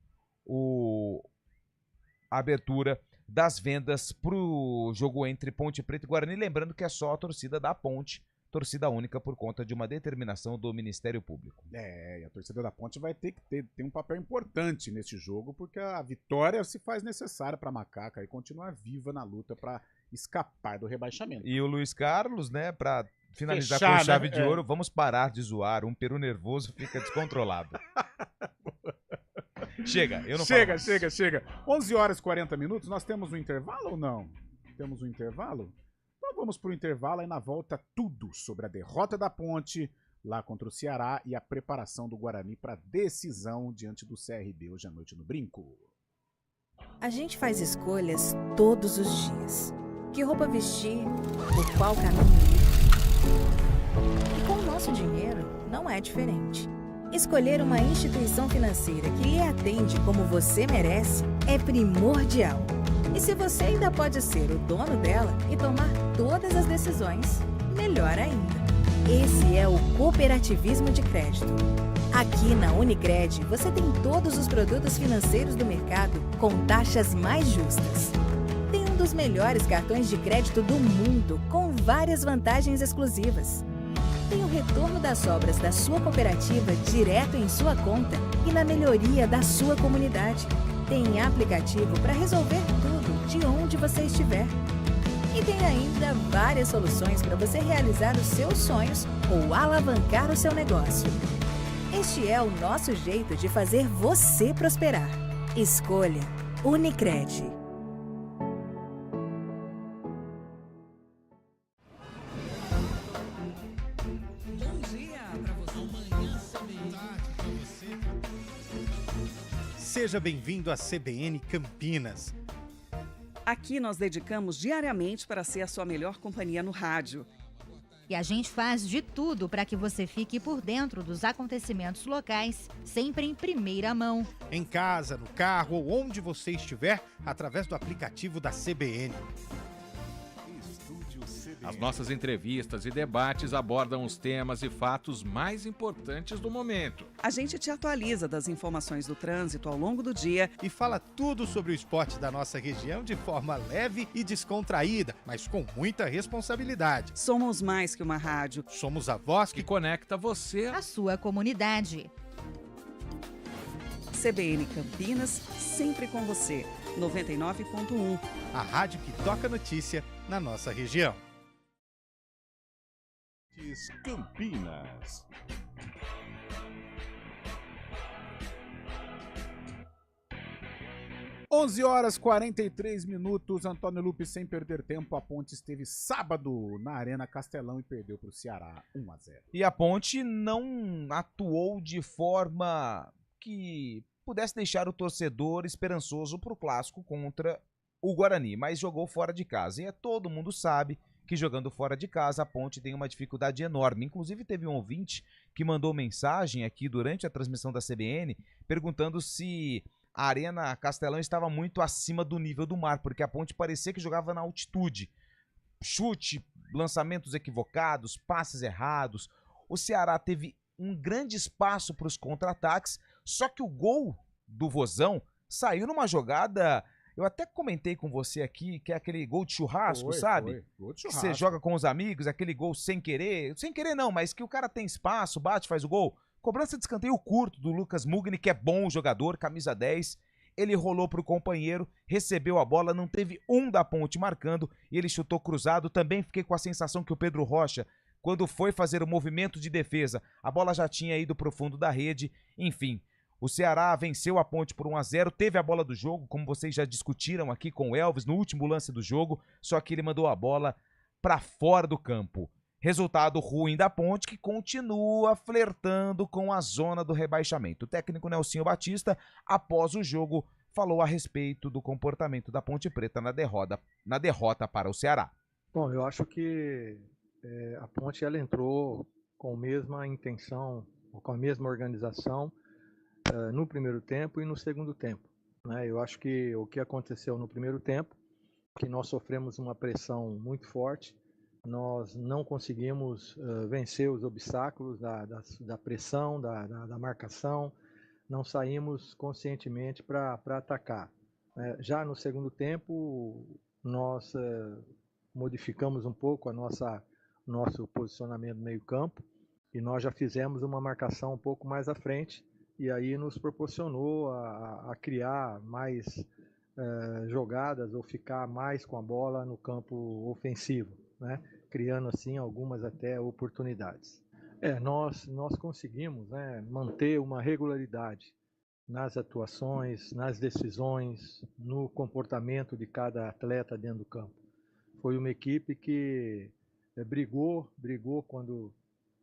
a abertura das vendas pro jogo entre Ponte Preta e Guarani, lembrando que é só a torcida da Ponte, torcida única por conta de uma determinação do Ministério Público. E a torcida da Ponte vai ter que ter um papel importante neste jogo, porque a vitória se faz necessária para a Macaca e continuar viva na luta para escapar do rebaixamento. E o Luiz Carlos, né, para finalizar Fechar, com chave né? de ouro, vamos parar de zoar, um peru nervoso fica descontrolado. Chega, eu não falo mais. Chega. 11 horas e 40 minutos, nós temos um intervalo ou não? Temos um intervalo? Então vamos pro intervalo, aí na volta tudo sobre a derrota da Ponte lá contra o Ceará e a preparação do Guarani para decisão diante do CRB hoje à noite no Brinco. A gente faz escolhas todos os dias. Que roupa vestir, por qual caminho ir. E com o nosso dinheiro não é diferente. Escolher uma instituição financeira que lhe atende como você merece é primordial. E se você ainda pode ser o dono dela e tomar todas as decisões, melhor ainda. Esse é o cooperativismo de crédito. Aqui na Unicred, você tem todos os produtos financeiros do mercado com taxas mais justas. Tem um dos melhores cartões de crédito do mundo, com várias vantagens exclusivas. Tem o retorno das sobras da sua cooperativa direto em sua conta e na melhoria da sua comunidade. Tem aplicativo para resolver tudo de onde você estiver. E tem ainda várias soluções para você realizar os seus sonhos ou alavancar o seu negócio. Este é o nosso jeito de fazer você prosperar. Escolha Unicred. Seja bem-vindo à CBN Campinas. Aqui nós dedicamos diariamente para ser a sua melhor companhia no rádio. E a gente faz de tudo para que você fique por dentro dos acontecimentos locais, sempre em primeira mão. Em casa, no carro ou onde você estiver, através do aplicativo da CBN. As nossas entrevistas e debates abordam os temas e fatos mais importantes do momento. A gente te atualiza das informações do trânsito ao longo do dia e fala tudo sobre o esporte da nossa região de forma leve e descontraída, mas com muita responsabilidade. Somos mais que uma rádio. Somos a voz que conecta você à sua comunidade. CBN Campinas, sempre com você. 99.1. A rádio que toca notícia na nossa região. Campinas. Onze horas 43 minutos, Antônio Lupe sem perder tempo, a Ponte esteve sábado na Arena Castelão e perdeu para o Ceará 1-0. E a Ponte não atuou de forma que pudesse deixar o torcedor esperançoso para o clássico contra o Guarani, mas jogou fora de casa. E todo mundo sabe que jogando fora de casa a Ponte tem uma dificuldade enorme. Inclusive teve um ouvinte que mandou mensagem aqui durante a transmissão da CBN perguntando se a Arena Castelão estava muito acima do nível do mar, porque a Ponte parecia que jogava na altitude. Chute, lançamentos equivocados, passes errados. O Ceará teve um grande espaço para os contra-ataques, só que o gol do Vozão saiu numa jogada, eu até comentei com você aqui, que é aquele gol de churrasco, sabe? Foi. Gol de Que churrasco. você joga com os amigos, aquele gol sem querer não, mas que o cara tem espaço, bate, faz o gol. Cobrança de escanteio curto do Lucas Mugni, que é bom jogador, camisa 10. Ele rolou pro companheiro, recebeu a bola, não teve um da Ponte marcando e ele chutou cruzado. Também fiquei com a sensação que o Pedro Rocha, quando foi fazer o movimento de defesa, a bola já tinha ido pro fundo da rede. Enfim, o Ceará venceu a Ponte por 1-0, teve a bola do jogo, como vocês já discutiram aqui com o Elvis no último lance do jogo, só que ele mandou a bola para fora do campo. Resultado ruim da Ponte, que continua flertando com a zona do rebaixamento. O técnico Nelsinho Batista, após o jogo, falou a respeito do comportamento da Ponte Preta na derrota para o Ceará. Bom, eu acho que a Ponte ela entrou com a mesma intenção, com a mesma organização no primeiro tempo e no segundo tempo, né? Eu acho que o que aconteceu no primeiro tempo, que nós sofremos uma pressão muito forte, nós não conseguimos vencer os obstáculos da pressão, da marcação, não saímos conscientemente para atacar. Já no segundo tempo, nós modificamos um pouco nosso posicionamento no meio-campo e nós já fizemos uma marcação um pouco mais à frente e aí nos proporcionou a criar mais jogadas ou ficar mais com a bola no campo ofensivo, né? Criando assim algumas até oportunidades. Nós conseguimos, né, manter uma regularidade nas atuações, nas decisões, no comportamento de cada atleta dentro do campo. Foi uma equipe que brigou quando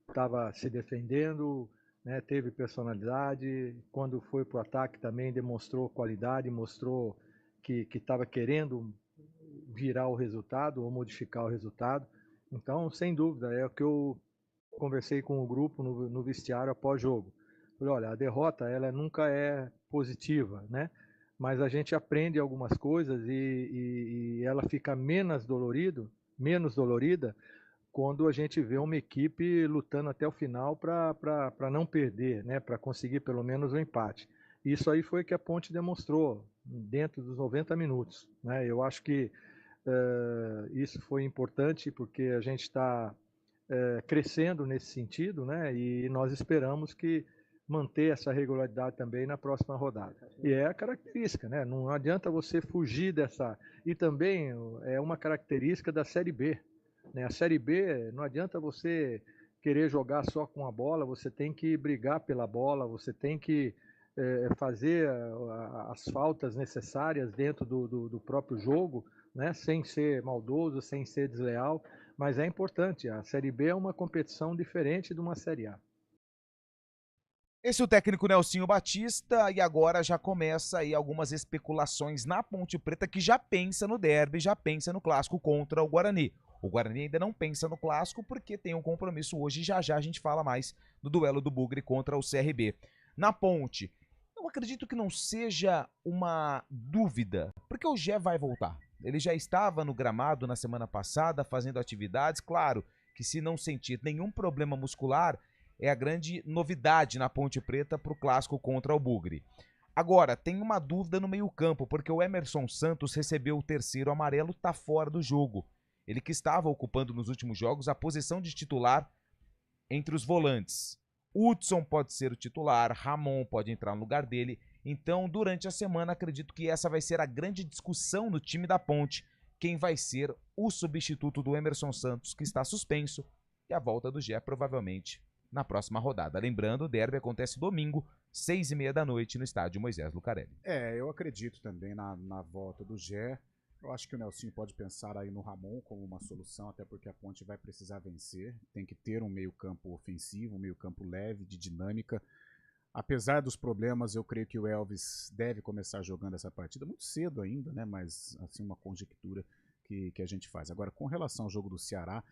estava se defendendo, né, teve personalidade, quando foi para o ataque também demonstrou qualidade, mostrou que estava querendo virar o resultado ou modificar o resultado. Então, sem dúvida, é o que eu conversei com o grupo no vestiário após jogo. Falei, olha, a derrota ela nunca é positiva, né? Mas a gente aprende algumas coisas e ela fica menos dolorida quando a gente vê uma equipe lutando até o final para não perder, né? Para conseguir pelo menos um empate. Isso aí foi que a Ponte demonstrou dentro dos 90 minutos, né? Eu acho que isso foi importante porque a gente está crescendo nesse sentido, né? E nós esperamos que manter essa regularidade também na próxima rodada. E é a característica, né? Não adianta você fugir dessa... E também é uma característica da Série B, né? A Série B, não adianta você querer jogar só com a bola, você tem que brigar pela bola, você tem que fazer as faltas necessárias dentro do próprio jogo, né? Sem ser maldoso, sem ser desleal, mas é importante. A Série B é uma competição diferente de uma Série A. Esse é o técnico Nelsinho Batista e agora já começa aí algumas especulações na Ponte Preta que já pensa no derby, já pensa no clássico contra o Guarani. O Guarani ainda não pensa no clássico porque tem um compromisso hoje e já a gente fala mais do duelo do Bugre contra o CRB. Na Ponte, eu acredito que não seja uma dúvida, porque o Gé vai voltar. Ele já estava no gramado na semana passada fazendo atividades, claro que se não sentir nenhum problema muscular, é a grande novidade na Ponte Preta para o clássico contra o Bugre. Agora, tem uma dúvida no meio-campo, porque o Emerson Santos recebeu o terceiro amarelo, está fora do jogo. Ele que estava ocupando nos últimos jogos a posição de titular entre os volantes. Hudson pode ser o titular, Ramon pode entrar no lugar dele. Então, durante a semana, acredito que essa vai ser a grande discussão no time da Ponte. Quem vai ser o substituto do Emerson Santos, que está suspenso, e a volta do Gé provavelmente na próxima rodada. Lembrando, o derby acontece domingo, 6h30 da noite, no estádio Moisés Lucarelli. Eu acredito também na volta do Gé. Eu acho que o Nelsinho pode pensar aí no Ramon como uma solução, até porque a Ponte vai precisar vencer. Tem que ter um meio-campo ofensivo, um meio-campo leve, de dinâmica. Apesar dos problemas, eu creio que o Elvis deve começar jogando essa partida muito cedo ainda, né? Mas assim, uma conjectura que a gente faz. Agora, com relação ao jogo do Ceará,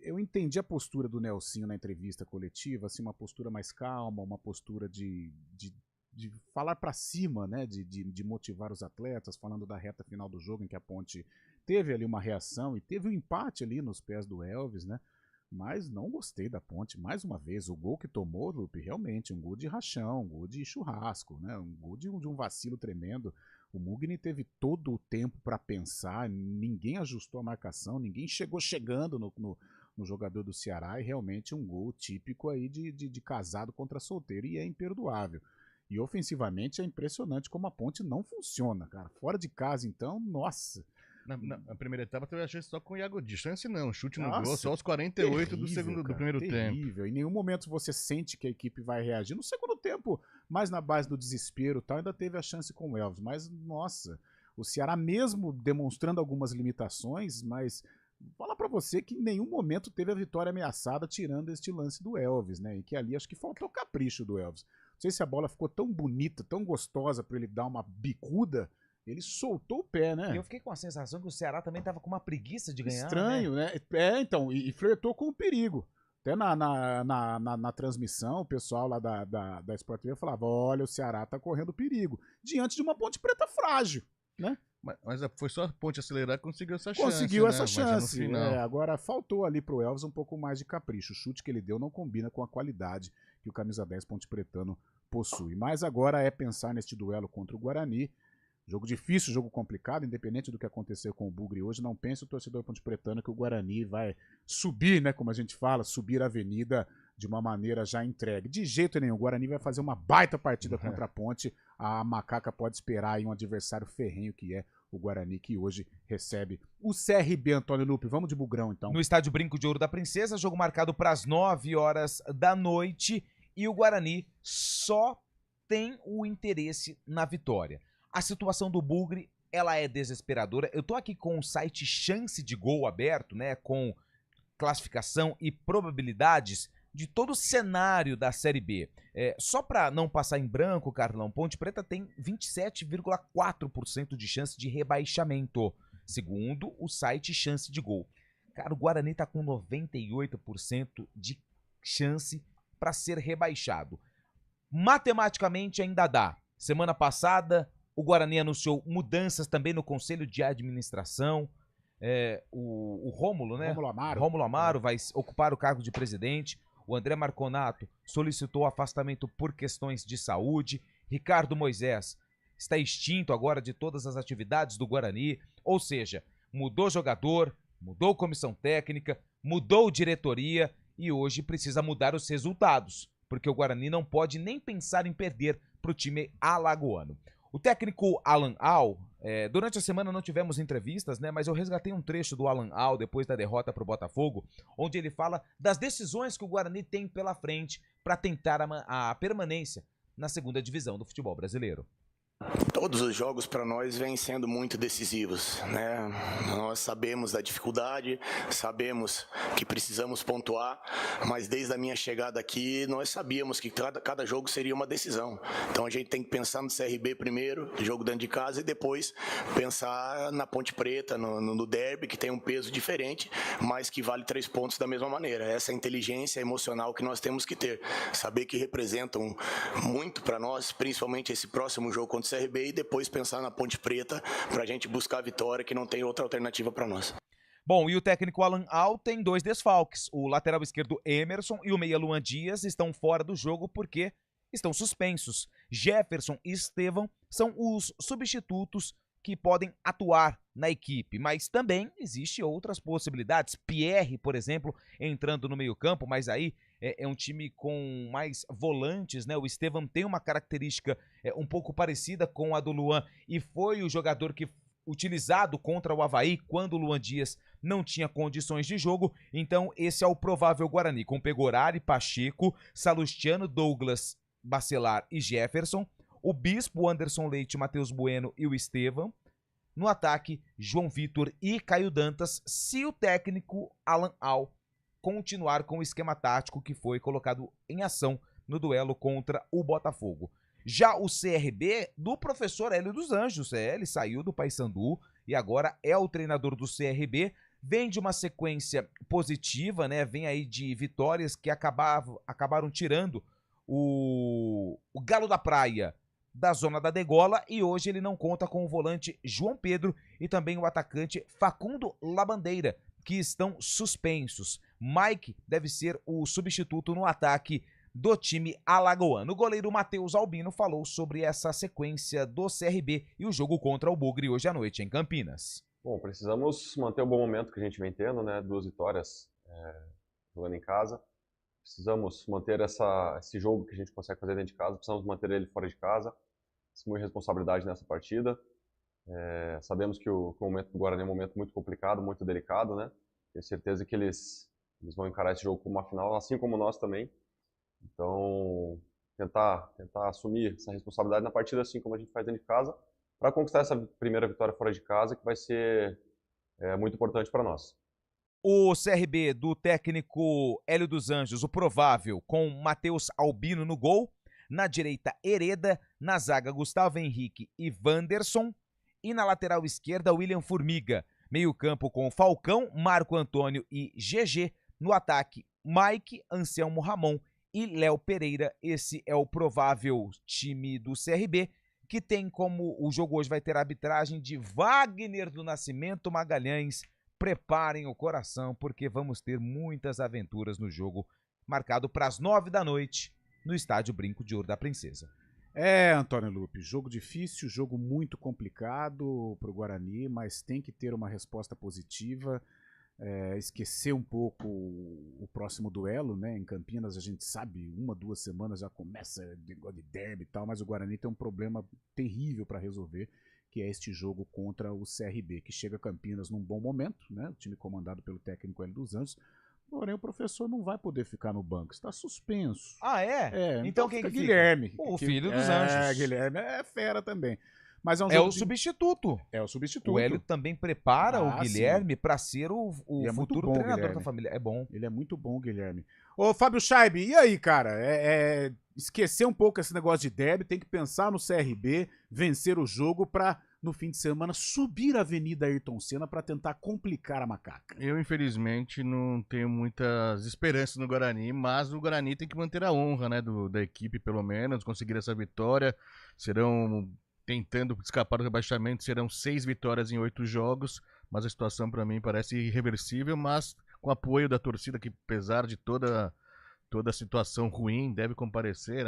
eu entendi a postura do Nelsinho na entrevista coletiva, assim, uma postura mais calma, uma postura de falar para cima, né, de motivar os atletas, falando da reta final do jogo em que a Ponte teve ali uma reação e teve um empate ali nos pés do Elvis, né? Mas não gostei da Ponte, mais uma vez. O gol que tomou, Lupe, realmente, um gol de rachão, um gol de churrasco, né? Um gol de um vacilo tremendo. O Mugni teve todo o tempo para pensar, ninguém ajustou a marcação, ninguém chegou chegando no jogador do Ceará, e realmente um gol típico aí de casado contra solteiro, e é imperdoável. E ofensivamente é impressionante como a Ponte não funciona, cara. Fora de casa, então, nossa... Na primeira etapa teve a chance só com o Iago Di. Chance não, chute no gol só aos 48 do primeiro tempo. Em nenhum momento você sente que a equipe vai reagir. No segundo tempo, mais na base do desespero, tal, ainda teve a chance com o Elvis. Mas, nossa, o Ceará mesmo demonstrando algumas limitações, mas falar pra você que em nenhum momento teve a vitória ameaçada, tirando este lance do Elvis, né? E que ali acho que faltou capricho do Elvis. Não sei se a bola ficou tão bonita, tão gostosa pra ele dar uma bicuda. Ele soltou o pé, né? E eu fiquei com a sensação que o Ceará também tava com uma preguiça de ganhar. Estranho, né? Então, e flertou com o perigo. Até na transmissão, o pessoal lá da Sport TV falava, olha, o Ceará tá correndo perigo. Diante de uma Ponte Preta frágil, né? Mas foi só a Ponte acelerar que conseguiu essa chance. Conseguiu essa né? chance. Agora faltou ali pro Elvis um pouco mais de capricho. O chute que ele deu não combina com a qualidade que o camisa 10 Ponte Pretano possui. Mas agora é pensar neste duelo contra o Guarani. Jogo difícil, jogo complicado, independente do que aconteceu com o Bugre hoje, não pense o torcedor Ponte Pretano que o Guarani vai subir, né, como a gente fala, subir a avenida de uma maneira já entregue. De jeito nenhum, o Guarani vai fazer uma baita partida contra a Ponte, a Macaca pode esperar aí um adversário ferrenho que é o Guarani, que hoje recebe o CRB, Antônio Lupe. Vamos de Bugrão, então. No estádio Brinco de Ouro da Princesa, jogo marcado para as 9 horas da noite, e o Guarani só tem o interesse na vitória. A situação do Bugre, ela é desesperadora. Eu tô aqui com o site Chance de Gol aberto, né, com classificação e probabilidades de todo o cenário da Série B. Só para não passar em branco, Carlão, Ponte Preta tem 27,4% de chance de rebaixamento, segundo o site Chance de Gol. Cara, o Guarani tá com 98% de chance para ser rebaixado. Matematicamente ainda dá. Semana passada, o Guarani anunciou mudanças também no Conselho de Administração. O Rômulo, né? Rômulo Amaro vai ocupar o cargo de presidente. O André Marconato solicitou afastamento por questões de saúde. Ricardo Moisés está extinto agora de todas as atividades do Guarani. Ou seja, mudou jogador, mudou comissão técnica, mudou diretoria e hoje precisa mudar os resultados, porque o Guarani não pode nem pensar em perder para o time alagoano. O técnico Alan Al, durante a semana não tivemos entrevistas, né? Mas eu resgatei um trecho do Alan Al depois da derrota para o Botafogo, onde ele fala das decisões que o Guarani tem pela frente para tentar a permanência na segunda divisão do futebol brasileiro. Todos os jogos para nós vêm sendo muito decisivos, né? Nós sabemos da dificuldade, sabemos que precisamos pontuar, mas desde a minha chegada aqui nós sabíamos que cada jogo seria uma decisão. Então a gente tem que pensar no CRB primeiro, jogo dentro de casa, e depois pensar na Ponte Preta, no derby, que tem um peso diferente, mas que vale 3 pontos da mesma maneira. Essa inteligência emocional que nós temos que ter, saber que representam muito para nós, principalmente esse próximo jogo contra o CRB, e depois pensar na Ponte Preta pra gente buscar a vitória, que não tem outra alternativa para nós. Bom, e o técnico Alan Al tem 2 desfalques. O lateral esquerdo Emerson e o meia Luan Dias estão fora do jogo porque estão suspensos. Jefferson e Estevão são os substitutos que podem atuar na equipe, mas também existe outras possibilidades. Pierre, por exemplo, entrando no meio-campo, mas aí é um time com mais volantes, né? O Estevão tem uma característica um pouco parecida com a do Luan e foi o jogador que utilizado contra o Avaí quando o Luan Dias não tinha condições de jogo. Então esse é o provável Guarani, com Pegorari, Pacheco, Salustiano, Douglas, Bacelar e Jefferson. O Bispo, Anderson Leite, Matheus Bueno e o Estevão. No ataque, João Vitor e Caio Dantas, se o técnico Alan Al continuar com o esquema tático que foi colocado em ação no duelo contra o Botafogo. Já o CRB, do professor Hélio dos Anjos, ele saiu do Paysandu e agora é o treinador do CRB, vem de uma sequência positiva, né? Vem aí de vitórias que acabaram tirando o Galo da Praia da zona da degola, e hoje ele não conta com o volante João Pedro e também o atacante Facundo Labandeira, que estão suspensos. Mike deve ser o substituto no ataque do time alagoano. O goleiro Matheus Albino falou sobre essa sequência do CRB e o jogo contra o Bugre hoje à noite em Campinas. Bom, precisamos manter o bom momento que a gente vem tendo, né? 2 vitórias jogando em casa. Precisamos manter esse jogo que a gente consegue fazer dentro de casa, precisamos manter ele fora de casa. Assumir responsabilidade nessa partida. Sabemos que o momento do Guarani é um momento muito complicado, muito delicado, né? Tenho certeza que eles vão encarar esse jogo como uma final, assim como nós também. Então, tentar assumir essa responsabilidade na partida, assim como a gente faz dentro de casa, para conquistar essa primeira vitória fora de casa, que vai ser muito importante para nós. O CRB do técnico Hélio dos Anjos, o provável, com Matheus Albino no gol. Na direita, Hereda. Na zaga, Gustavo Henrique e Wanderson. E na lateral esquerda, William Formiga. Meio campo com Falcão, Marco Antônio e GG. No ataque, Mike, Anselmo Ramon e Léo Pereira. Esse é o provável time do CRB, que tem como o jogo hoje vai ter a arbitragem de Wagner do Nascimento Magalhães. Preparem o coração, porque vamos ter muitas aventuras no jogo, marcado para as 9 da noite, no estádio Brinco de Ouro da Princesa. Antônio Lupe, jogo difícil, jogo muito complicado para o Guarani, mas tem que ter uma resposta positiva, esquecer um pouco o próximo duelo, né? Em Campinas a gente sabe, 1, 2 semanas já começa de derby e tal, mas o Guarani tem um problema terrível para resolver, que é este jogo contra o CRB, que chega a Campinas num bom momento, né? O time comandado pelo técnico Hélio dos Anjos. Porém, o professor não vai poder ficar no banco, está suspenso. Ah, é? Então quem fica que Guilherme. O filho dos Anjos. Guilherme é fera também. Mas é o substituto. É o substituto. O Hélio também prepara o Guilherme para ser o futuro bom, treinador Guilherme. da família. É bom. Ele é muito bom, o Guilherme. Ô, Fábio Scheib, e aí, cara? Esquecer um pouco esse negócio de derby, tem que pensar no CRB, vencer o jogo para, no fim de semana, subir a Avenida Ayrton Senna para tentar complicar a macaca. Eu, infelizmente, não tenho muitas esperanças no Guarani, mas o Guarani tem que manter a honra, né, da equipe, pelo menos, conseguir essa vitória. Tentando escapar do rebaixamento, serão 6 vitórias em 8 jogos, mas a situação para mim parece irreversível, mas com apoio da torcida, que apesar de toda a situação ruim, deve comparecer,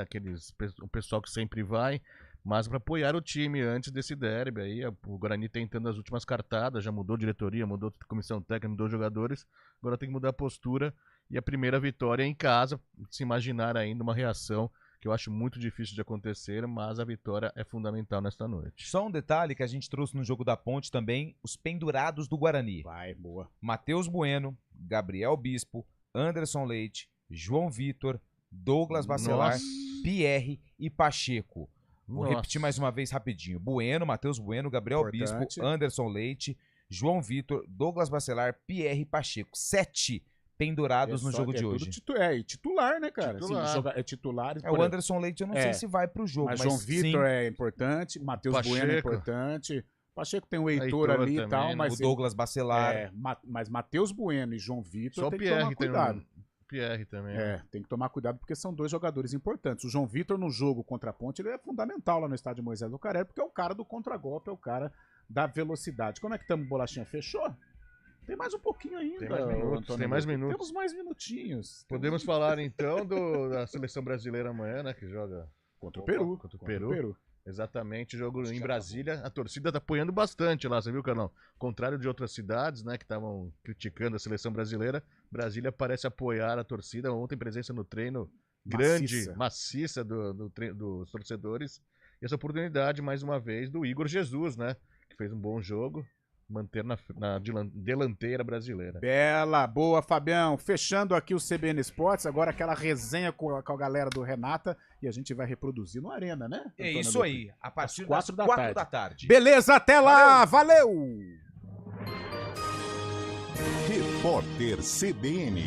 o pessoal que sempre vai, mas para apoiar o time antes desse derby. Aí, o Guarani tentando as últimas cartadas, já mudou diretoria, mudou comissão técnica, mudou jogadores, agora tem que mudar a postura, e a primeira vitória é em casa, se imaginar ainda uma reação que eu acho muito difícil de acontecer, mas a vitória é fundamental nesta noite. Só um detalhe que a gente trouxe no Jogo da Ponte também, os pendurados do Guarani. Boa. Matheus Bueno, Gabriel Bispo, Anderson Leite, João Vitor, Douglas Bacelar, Pierre e Pacheco. Vou repetir mais uma vez rapidinho. Bueno, Matheus Bueno, Gabriel Bispo, Anderson Leite, João Vitor, Douglas Bacelar, Pierre e Pacheco. 7 pendurados no jogo de hoje. Titular, né, cara? Titular. É titular. O Anderson Leite eu não sei se vai pro jogo, mas João Vitor é importante, Matheus Bueno é importante. Pacheco tem o Heitor ali e tal, mas o Douglas Bacelar. Mas Matheus Bueno e João Vitor tem que tomar cuidado. Pierre também. Tem que tomar cuidado porque são 2 jogadores importantes. O João Vitor no jogo contra a Ponte, ele é fundamental lá no estádio Moisés Lucarelli, porque é o cara do contragolpe, é o cara da velocidade. Como é que estamos, Bolachinha? Fechou? Tem mais um pouquinho ainda. Tem mais minutos. Temos mais minutinhos. Podemos falar então da seleção brasileira amanhã, né? Que joga contra o Peru. Contra o Peru. Exatamente, jogo em Brasília. A torcida tá apoiando bastante lá, você viu, Carlão? Contrário de outras cidades, né, que estavam criticando a seleção brasileira, Brasília parece apoiar a torcida. Ontem presença no treino grande, maciça dos torcedores. E essa oportunidade, mais uma vez, do Igor Jesus, né? Que fez um bom jogo. Manter na delanteira brasileira. Bela, boa, Fabião. Fechando aqui o CBN Esportes, agora aquela resenha com a galera do Renata, e a gente vai reproduzir no Arena, né? É isso aí, a partir das 4 da tarde. Beleza, até lá, valeu! Repórter CBN.